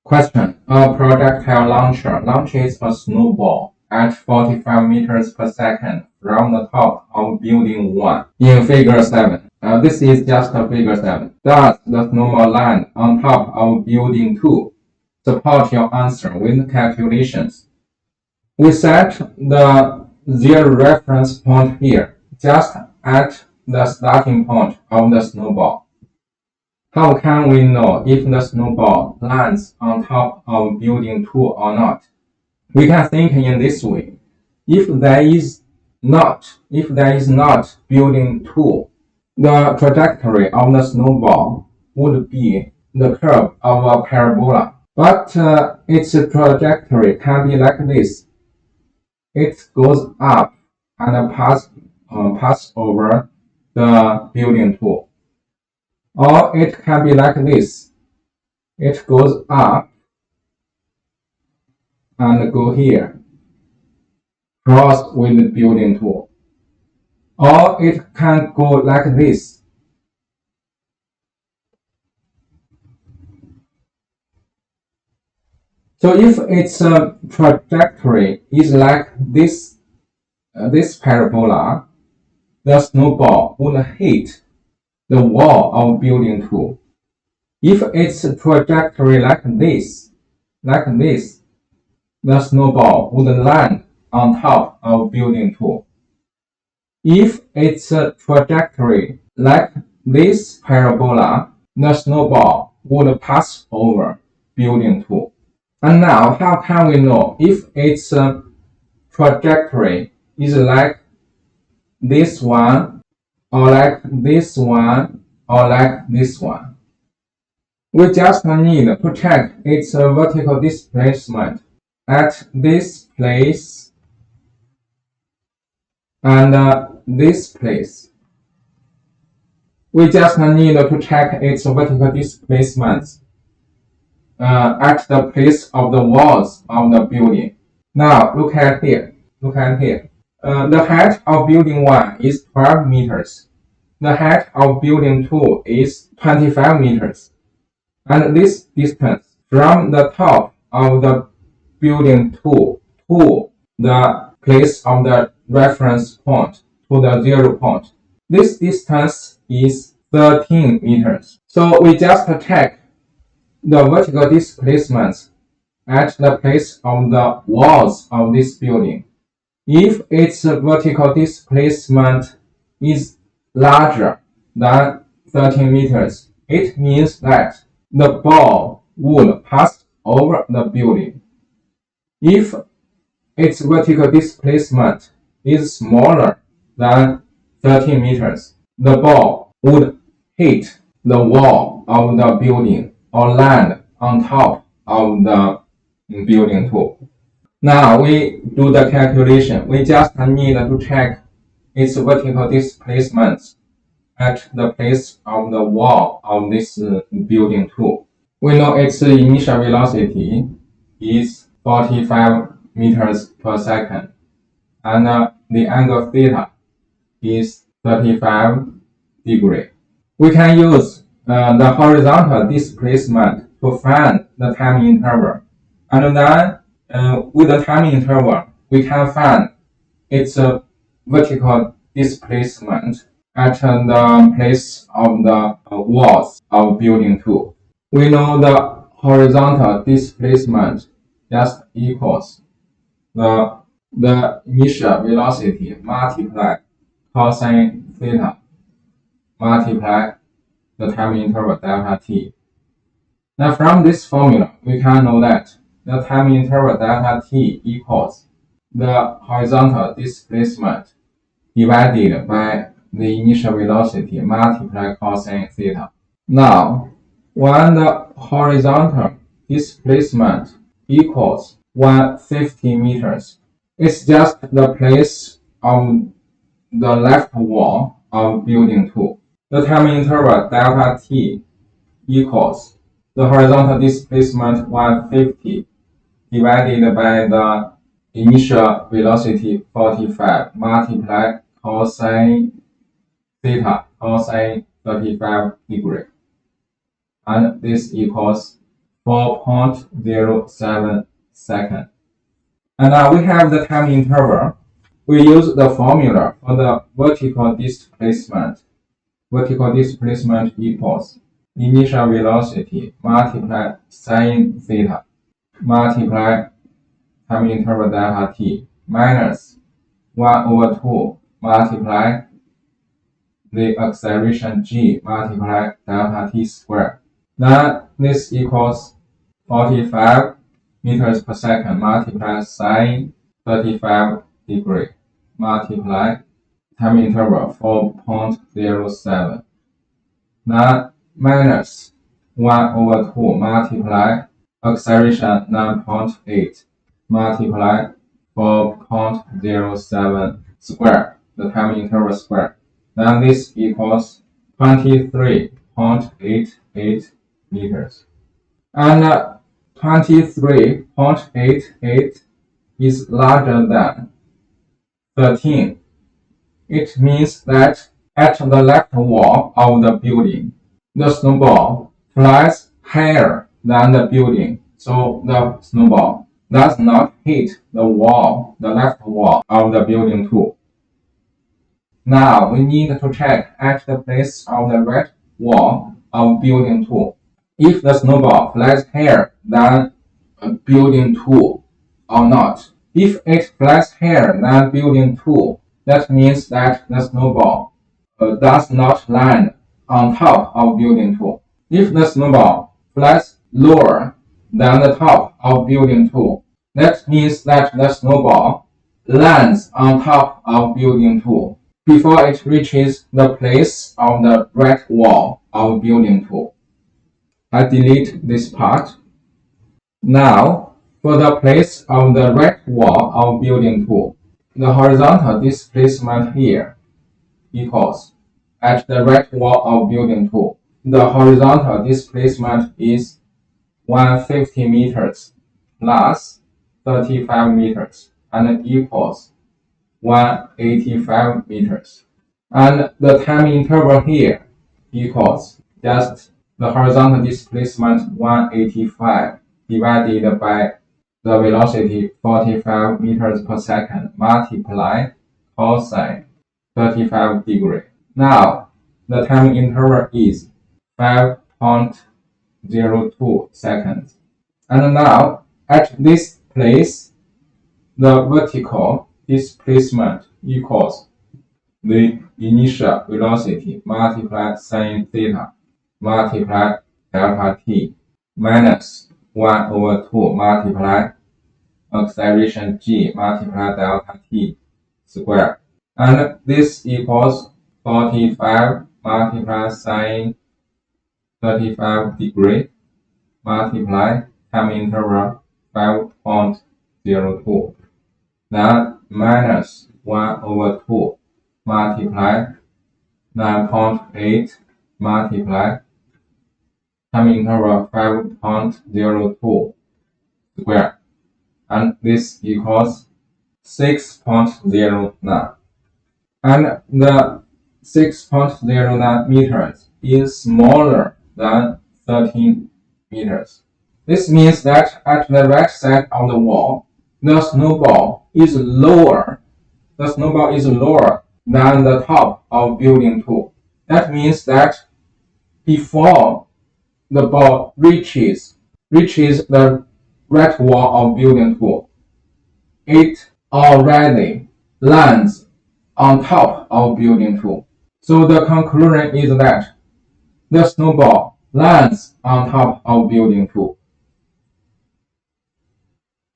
Question. A projectile launcher launches a snowball at 45 meters per second from the top of building 1 in figure 7. This is just a figure 7. Does the snowball land on top of building 2? Support your answer with calculations. We set the zero reference point here, just at the starting point of the snowball. How can we know if the snowball lands on top of building 2 or not? We can think in this way. If there is not building 2, the trajectory of the snowball would be the curve of a parabola. But its trajectory can be like this. It goes up and pass over the building 2. Or it can be like this. It goes up and go here, cross with the building 2. Or it can go like this. So if its trajectory is like this parabola, the snowball would hit the wall of building 2. If its trajectory like this, the snowball would land on top of building 2. If its trajectory like this parabola, the snowball would pass over building 2. And now, how can we know if its trajectory is like this one, or like this one, or like this one? We just need to check its vertical displacement at this place and this place. We just need to check its vertical displacement at the place of the walls of the building. Now look at here. The height of building 1 is 12 meters. The height of building 2 is 25 meters. And this distance from the top of the building 2 to the place of the reference point, to the 0 point, this distance is 13 meters. So we just check the vertical displacement at the place of the walls of this building. If its vertical displacement is larger than 13 meters, it means that the ball would pass over the building. If its vertical displacement is smaller than 13 meters, the ball would hit the wall of the building or land on top of the building 2. Now we do the calculation. We just need to check its vertical displacement at the place of the wall of this building 2. We know its initial velocity is 45 meters per second, and the angle theta is 35 degrees. We can use the horizontal displacement to find the time interval, and then with the time interval, we can find its vertical displacement at the place of the walls of building 2. We know the horizontal displacement just equals the initial velocity multiply cosine theta multiply the time interval delta t. Now from this formula, we can know that the time interval delta t equals the horizontal displacement divided by the initial velocity multiply cosine theta. Now, when the horizontal displacement equals 150 meters, it's just the place of the left wall of building 2. The time interval delta t equals the horizontal displacement 150 divided by the initial velocity 45 multiply cosine theta cosine 35 degree, and this equals 4.07 seconds. And now we have the time interval. We use the formula for the vertical displacement. Vertical displacement equals initial velocity multiply sine theta multiply time interval delta t minus 1/2 multiply the acceleration g multiply delta t squared. Then this equals 45 meters per second multiply sine 35 degree multiply time interval 4.07. Then minus 1/2 multiply acceleration 9.8 multiply 4.07 square, the time interval square. Then this equals 23.88 meters. And 23.88 is larger than 13. It means that at the left wall of the building, the snowball flies higher than the building, so the snowball does not hit the wall, the left wall of the building 2. Now we need to check at the place of the right wall of building 2 if the snowball flies higher than building 2 or not. If it flies higher than building 2, that means that the snowball does not land on top of building 2. If the snowball flies lower than the top of building 2, that means that the snowball lands on top of building 2 before it reaches the place of the right wall of building 2. I delete this part. Now, for the place of the right wall of building 2, the horizontal displacement here equals at the right wall of building 2. The horizontal displacement is 150 meters plus 35 meters and equals 185 meters. And the time interval here equals just the horizontal displacement 185 divided by the velocity 45 meters per second multiply cosine 35 degree. Now the time interval is 5.02 seconds. And now at this place, the vertical displacement equals the initial velocity multiply sine theta multiply delta t minus 1/2 multiply acceleration g multiply delta t squared. And this equals 45 multiply sine 35 degree multiply time interval 5.02. Then minus 1/2 multiply 9.8 multiply time interval 5.02 square. And this equals 6.09. And the 6.09 meters is smaller than 13 meters. This means that at the right side of the wall, the snowball is lower. The snowball is lower than the top of building 2. That means that before the ball reaches the right wall of building 2, it already lands on top of building 2. So the conclusion is that the snowball lands on top of building 2.